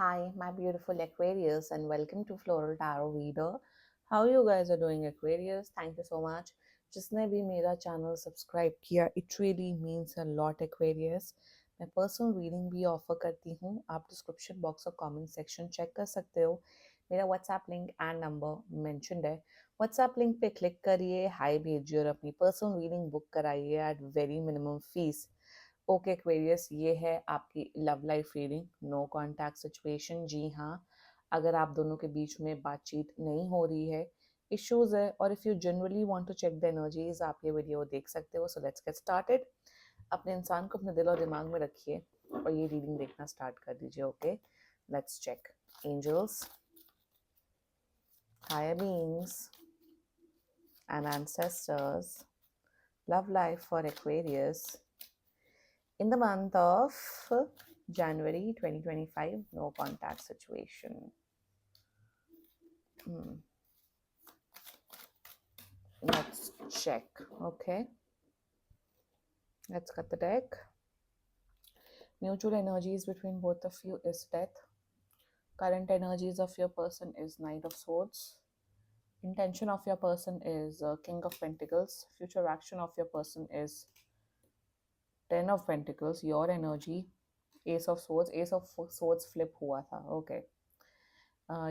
Hi, my beautiful Aquarius, and welcome to Floral Tarot Reader. How you guys are doing, Aquarius? Thank you so much. जिसने भी मेरा channel subscribe किया, it really means a lot, Aquarius. मैं personal reading भी offer करती हूँ. आप description box और कमेंट सेक्शन चेक कर सकते हो. मेरा WhatsApp link and number mentioned है. व्हाट्सएप लिंक पे क्लिक करिए, हाई भेजिए और अपनी पर्सनल रीडिंग बुक कराइए at very minimum fees. Okay Aquarius, ये है आपकी love life reading. No contact situation. जी हाँ, अगर आप दोनों के बीच में बातचीत नहीं हो रही है, इश्यूज है, और if you generally want to check the energies, आप ये वीडियो देख सकते हो. So let's get started. अपने इंसान को अपने दिल और दिमाग में रखिए और ये रीडिंग देखना स्टार्ट कर दीजिए. Okay, let's check. Angels, higher beings and ancestors, love life for Aquarius in the month of January 2025, no contact situation. Let's check. Okay, let's cut the deck. Mutual energies between both of you is death. Current energies of your person is Knight of Swords. Intention of your person is King of Pentacles. Future action of your person is Ten of Pentacles. Your energy, Ace of Swords. Ace of Swords flip हुआ था. Okay.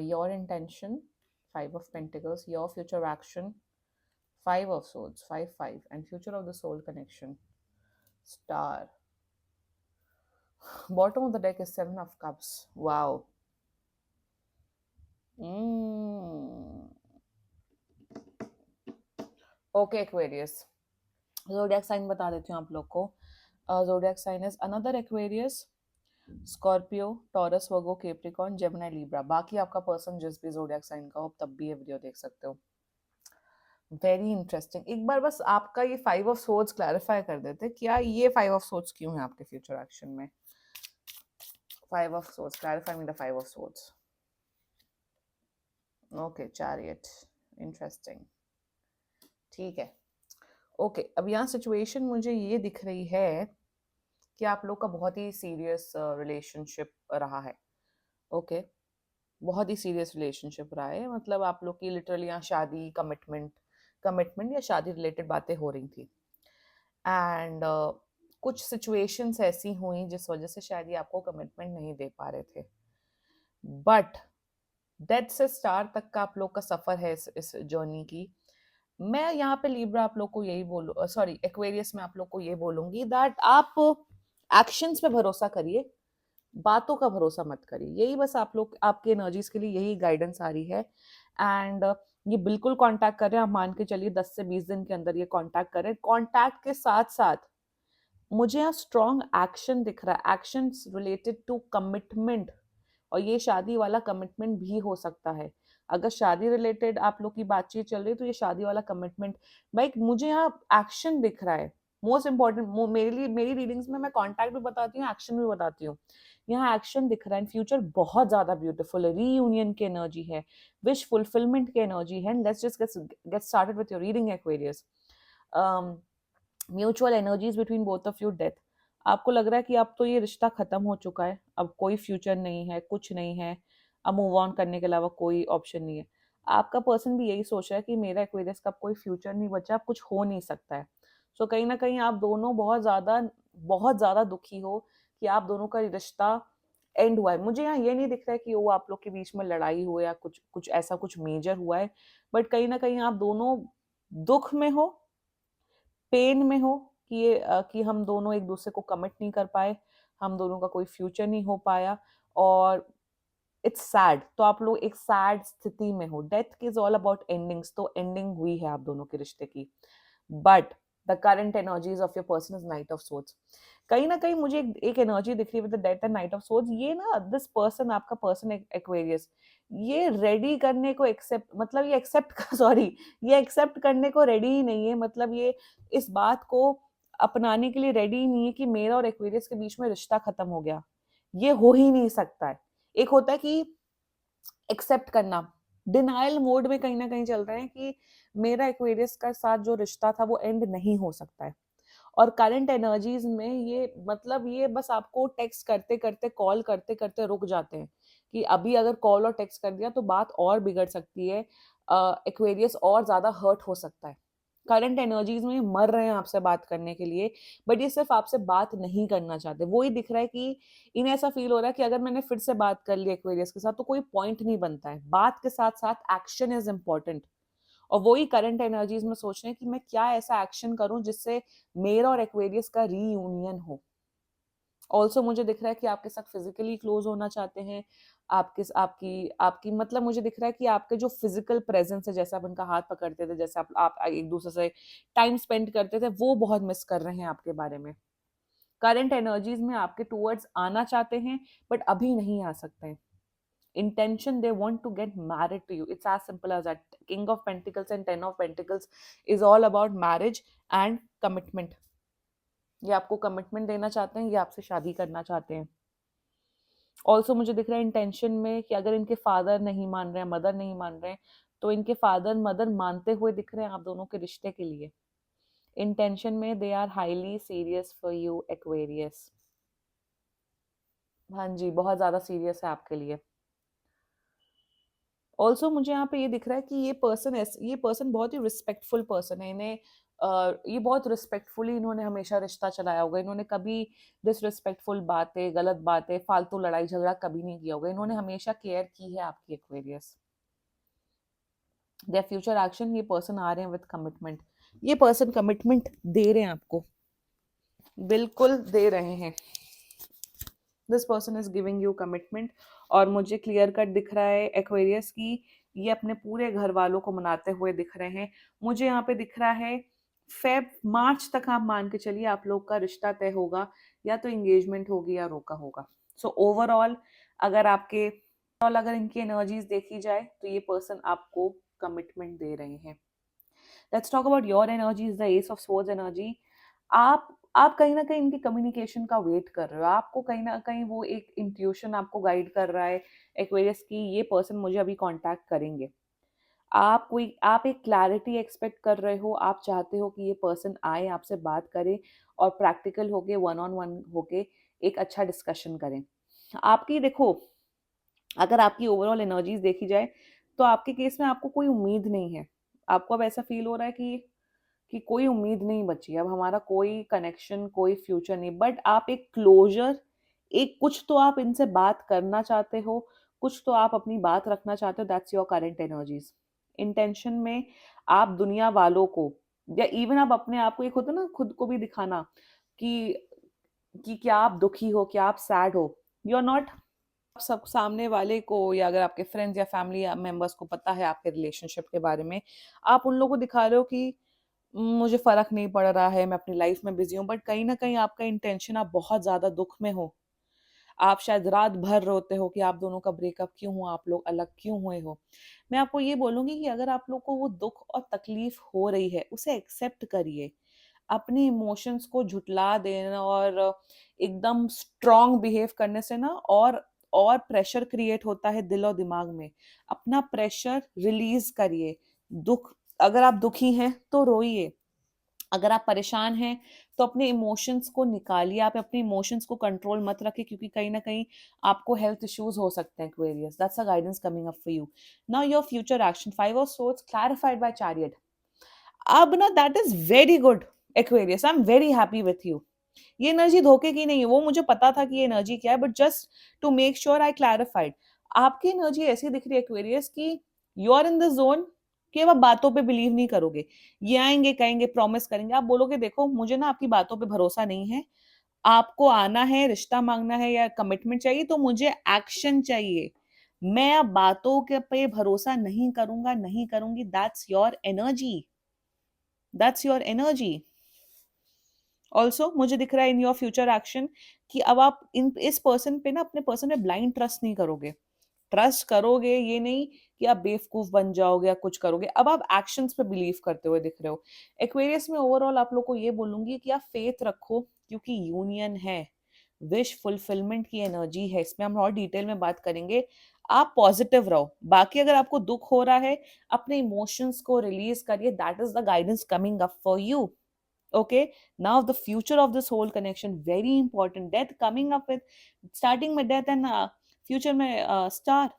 Your intention, Five of Pentacles. Your future action, Five of Swords, 5-5, and future of the soul connection, Star. Bottom of the deck is Seven of Cups. Wow. Okay, Aquarius. Zodiac sign बता देती हूँ आप लोग को. Zodiac sign is another Aquarius, Scorpio, Taurus, Virgo, Capricorn, Gemini, Libra. बाकी आपका person जिस भी zodiac sign का हो, तब भी ये वीडियो देख सकते हो. Very interesting. एक बार बस आपका ये फाइव ऑफ सोर्ड्स क्लैरिफाई कर देते. क्या ये फाइव ऑफ सोर्ड्स क्यों है आपके फ्यूचर एक्शन में? Five of swords, clarify me the five of swords. Okay, chariot. Interesting. ठीक है. ओके, अब यहाँ सिचुएशन मुझे ये दिख रही है कि आप लोग का बहुत ही सीरियस रिलेशनशिप रहा है. ओके, बहुत ही सीरियस रिलेशनशिप रहा है. मतलब आप लोग की लिटरली यहाँ शादी, कमिटमेंट या शादी रिलेटेड बातें हो रही थी. एंड कुछ सिचुएशंस ऐसी हुई जिस वजह से शायद ये आपको कमिटमेंट नहीं दे पा रहे थे. बट डेथ से स्टार तक का आप लोग का सफर है इस जर्नी की. मैं यहाँ पे लिब्रा आप लोग को यही बोलूँ, सॉरी एक्वेरियस में आप लोग को ये बोलूंगी दैट आप एक्शंस पे भरोसा करिए, बातों का भरोसा मत करिए. यही बस आप लोग, आपके एनर्जीज के लिए यही गाइडेंस आ रही है. एंड ये बिल्कुल कांटेक्ट कर रहे हैं. आप मान के चलिए 10 से 20 दिन के अंदर ये कांटेक्ट करें. कांटेक्ट के साथ साथ मुझे यहाँ स्ट्रॉन्ग एक्शन दिख रहा है, एक्शन रिलेटेड टू कमिटमेंट. और ये शादी वाला कमिटमेंट भी हो सकता है. अगर शादी रिलेटेड आप लोग की बातचीत चल रही है तो ये शादी वाला कमिटमेंट. भाई मुझे यहाँ एक्शन दिख रहा है. मोस्ट इंपॉर्टेंट मेरे लिए, मेरी रीडिंग्स में मैं कॉन्टैक्ट भी बताती हूँ, एक्शन भी बताती हूँ. यहाँ एक्शन दिख रहा है. फ्यूचर बहुत ज्यादा ब्यूटीफुल है. रीयूनियन की एनर्जी है, विश फुलफिलमेंट की एनर्जी है. Let's just get started with your reading Aquarius. Mutual energies between both of you, death. आपको लग रहा है कि अब तो ये रिश्ता खत्म हो चुका है, अब कोई फ्यूचर नहीं है, कुछ नहीं है, अब मूव ऑन करने के अलावा कोई ऑप्शन नहीं है. आपका पर्सन भी यही सोच रहा है कि मेरा एक्वेरियस का कोई फ्यूचर नहीं बचा, अब कुछ हो नहीं सकता है. सो कहीं ना कहीं आप दोनों बहुत ज्यादा दुखी हो कि आप दोनों का रिश्ता एंड हुआ है. मुझे यहाँ ये नहीं दिख रहा है कि वो आप लोग के बीच में लड़ाई हुआ या कुछ कुछ ऐसा कुछ मेजर हुआ है. बट कहीं ना कहीं आप दोनों दुख में हो, पेन में हो कि कि हम दोनों एक दूसरे को कमिट नहीं कर पाए, हम दोनों का कोई फ्यूचर नहीं हो पाया. और इट्स सैड. तो आप लोग एक सैड स्थिति में हो. Death is all about endings. तो एंडिंग हुई है आप दोनों के रिश्ते की. But the current energies of your person is night of swords. कहीं ना कहीं मुझे एक एनर्जी दिख रही है with the death and night of swords. ये ना दिस पर्सन, आपका पर्सन एक्वेरियस, ये रेडी करने को एक्सेप्ट, मतलब ये एक्सेप्ट सॉरी, ये एक्सेप्ट करने को रेडी ही नहीं है. मतलब ये इस बात को अपनाने के लिए रेडी ही नहीं है कि मेरा और एक्वेरियस के बीच में रिश्ता खत्म हो गया. ये हो ही नहीं सकता है. एक होता है कि एक्सेप्ट करना, डिनायल मोड में कहीं ना कहीं चल रहे हैं कि मेरा एक्वेरियस का साथ जो रिश्ता था वो एंड नहीं हो सकता है. और करंट एनर्जीज में ये मतलब ये बस आपको टेक्स्ट करते करते, कॉल करते करते रुक जाते हैं कि अभी अगर कॉल और टेक्स्ट कर दिया तो बात और बिगड़ सकती है, एक्वेरियस और ज्यादा हर्ट हो सकता है। करंट एनर्जीज में मर रहे हैं आपसे बात करने के लिए, बट ये सिर्फ आपसे बात नहीं करना चाहते। वो ही दिख रहा है कि इन्हें ऐसा फील हो रहा है कि अगर मैंने फिर से बात कर ली एक्वेरियस के साथ तो कोई पॉइंट नहीं बनता है। बात के साथ साथ एक्शन इज इम्पोर्टेंट, और वही करंट एनर्जीज में सोच रहे हैं कि मैं क्या ऐसा एक्शन करूं जिससे मेरा और एक्वेरियस का रीयूनियन हो। ऑल्सो मुझे दिख रहा है कि आपके साथ फिजिकली क्लोज होना चाहते हैं। आपके आपकी आपकी मतलब मुझे दिख रहा है कि आपके जो फिजिकल प्रेजेंस है, जैसे आप उनका हाथ पकड़ते थे, जैसे आप एक दूसरे से टाइम स्पेंड करते थे, वो बहुत मिस कर रहे हैं आपके बारे में। करंट एनर्जीज में आपके टूवर्ड्स आना चाहते हैं, बट अभी नहीं आ सकते हैं। Intention, they want to get married to you. It's as simple as that. King of Pentacles and Ten of Pentacles is all about marriage and commitment. ये आपको कमिटमेंट देना चाहते हैं, ये आपसे शादी करना चाहते हैं। ऑल्सो मुझे दिख रहा है इंटेंशन में कि अगर इनके फादर नहीं मान रहे हैं, मदर नहीं मान रहे हैं, तो इनके फादर मदर मानते हुए दिख रहे हैं आप दोनों के रिश्ते के लिए। इंटेंशन में they are highly serious for you Aquarius. हाँ जी, बहुत ज्यादा सीरियस है आपके लिए। ऑल्सो मुझे यहाँ पे ये दिख रहा है कि ये पर्सन बहुत ही रिस्पेक्टफुल पर्सन है। इन्हें ये बहुत रिस्पेक्टफुली इन्होंने हमेशा रिश्ता चलाया होगा। इन्होंने कभी डिसरिस्पेक्टफुल बातें, गलत बातें, फालतू लड़ाई झगड़ा कभी नहीं किया होगा। इन्होंने हमेशा केयर की है आपकी एक्वेरियस। देयर फ्यूचर एक्शन, ये पर्सन आ रहे हैं विद कमिटमेंट। ये पर्सन कमिटमेंट दे रहे हैं आपको, बिल्कुल दे रहे हैं। This person is giving you commitment. और मुझे क्लियर कट दिख रहा है एक्वेरियस की ये अपने पूरे घर वालों को मनाते हुए दिख रहे हैं। मुझे यहाँ पे दिख रहा है मार्च तक आप मान के चलिए आप लोग का रिश्ता तय होगा, या तो एंगेजमेंट होगी या रोका होगा। सो ओवरऑल अगर इनकी एनर्जीज देखी जाए तो ये पर्सन आपको कमिटमेंट दे रहे हैं। Let's talk about your energies, the S of swords energy. आप कहीं ना कहीं इनकी कम्युनिकेशन का वेट कर रहे हो। आपको कहीं ना कहीं वो एक इंट्यूशन आपको गाइड कर रहा है एक्वेरियस की ये पर्सन मुझे अभी कांटेक्ट करेंगे। आप एक क्लैरिटी एक्सपेक्ट कर रहे हो। आप चाहते हो कि ये पर्सन आए, आपसे बात करे और प्रैक्टिकल होके वन ऑन वन होके एक अच्छा डिस्कशन करें। आपकी देखो, अगर आपकी ओवरऑल एनर्जीज देखी जाए तो आपके केस में आपको कोई उम्मीद नहीं है। आपको अब ऐसा फील हो रहा है कि कोई उम्मीद नहीं बची, अब हमारा कोई कनेक्शन, कोई फ्यूचर नहीं। बट आप एक क्लोजर, एक कुछ तो आप इनसे बात करना चाहते हो, कुछ तो आप अपनी बात रखना चाहते हो। That's your current energies. Intention में आप दुनिया वालों को, या इवन आप अपने आप को, एक होता ना खुद को भी दिखाना कि क्या आप दुखी हो, क्या आप सैड हो। यू आर नॉट, सब सामने वाले को, या अगर आपके फ्रेंड्स या फैमिली मेंबर्स को पता है आपके रिलेशनशिप के बारे में, आप उन लोगों को दिखा रहे हो कि मुझे फर्क नहीं पड़ रहा है, मैं अपनी लाइफ में बिजी हूँ। बट कहीं ना कहीं आपका इंटेंशन, आप बहुत ज्यादा दुख में हो। आप शायद रात भर रोते हो कि आप दोनों का ब्रेकअप क्यों हुआ, आप लोग अलग क्यों हुए हो। मैं आपको ये बोलूंगी कि अगर आप लोग को वो दुख और तकलीफ हो रही है, उसे एक्सेप्ट करिए। अपने इमोशंस को झुटला देना और एकदम स्ट्रांग बिहेव करने से ना और प्रेशर क्रिएट होता है दिल और दिमाग में। अपना प्रेशर रिलीज करिए। दुख, अगर आप दुखी हैं तो रोइए, अगर आप परेशान हैं तो अपने इमोशंस को निकालिए। आप अपने इमोशंस को कंट्रोल मत रखिए, क्योंकि कहीं ना कहीं आपको हेल्थ इश्यूज हो सकते हैं Aquarius. That's a guidance coming up for you. Now your future action, 5 of Swords clarified by Chariot। अब ना that is very good Aquarius, I am very happy with you. ये एनर्जी धोखे की नहीं है, वो मुझे पता था कि ये एनर्जी क्या है, but just to make sure I clarified. आपकी एनर्जी ऐसी दिख रही है एक्वेरियस की you are in the zone, कि अब आप बातों पे बिलीव नहीं करोगे। ये आएंगे, कहेंगे, प्रॉमिस करेंगे, आप बोलोगे देखो मुझे ना आपकी बातों पे भरोसा नहीं है। आपको आना है, रिश्ता मांगना है या कमिटमेंट चाहिए तो मुझे एक्शन चाहिए। मैं अब बातों के पे भरोसा नहीं करूंगा, नहीं करूंगी। That's your energy, that's your energy. Also मुझे दिख रहा है इन योर फ्यूचर एक्शन कि अब आप इस पर्सन पे ना, अपने पर्सन पे ब्लाइंड ट्रस्ट नहीं करोगे। ट्रस्ट करोगे, ये नहीं कि आप बेवकूफ बन जाओगे या कुछ करोगे। अब आप एक्शंस पे बिलीव करते हुए दिख रहे हो। एक्वेरियस में ओवरऑल आप लोग को ये बोलूंगी कि आप फेथ रखो, क्योंकि यूनियन है, विश फुलफिलमेंट की एनर्जी है। इसमें हम और डिटेल में बात करेंगे। आप पॉजिटिव रहो। बाकी अगर आपको दुख हो रहा है, अपने इमोशंस को रिलीज करिए। That is the guidance coming up for you. Okay, now the future of this whole connection very important. Death coming up with, starting with death and future में स्टार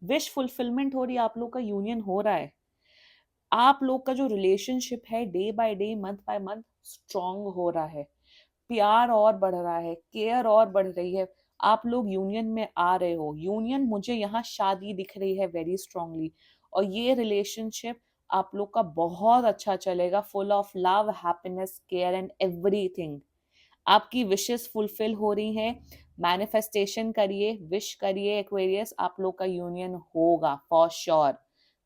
विश फुलफिलमेंट हो रही है, आप लोग का union हो रहा है, आप लोग का जो रिलेशनशिप है day by day month by month strong हो रहा है, प्यार और बढ़ रहा है, केयर और बढ़ रही है, आप लोग यूनियन में आ रहे हो। यूनियन मुझे यहाँ शादी दिख रही है वेरी स्ट्रांगली, और ये रिलेशनशिप आप लोग का बहुत अच्छा चलेगा, full of love, happiness, care and everything. आपकी विशेस फुलफिल हो रही हैं, मैनिफेस्टेशन करिए, विश करिए एक्वेरियस, आप लोग का यूनियन होगा फॉर श्योर।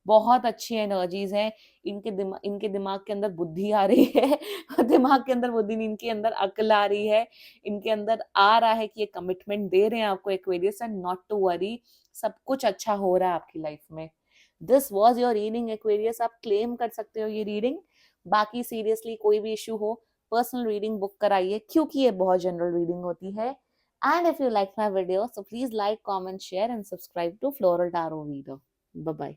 बहुत अच्छी एनर्जीज हैं, इनके दिमाग के अंदर बुद्धि आ रही है दिमाग के अंदर बुद्धि नहीं, इनके अंदर अकल आ रही है, इनके अंदर आ रहा है कि ये कमिटमेंट दे रहे हैं आपको Aquarius, and not to worry, सब कुछ अच्छा हो रहा है आपकी लाइफ में। This was your reading Aquarius, आप क्लेम कर सकते हो ये रीडिंग। बाकी सीरियसली कोई भी इशू हो, पर्सनल रीडिंग बुक कराइए, क्योंकि ये बहुत जनरल रीडिंग होती है। And if you like my video, so please like, comment, share and subscribe to floral tarot reader. Bye bye.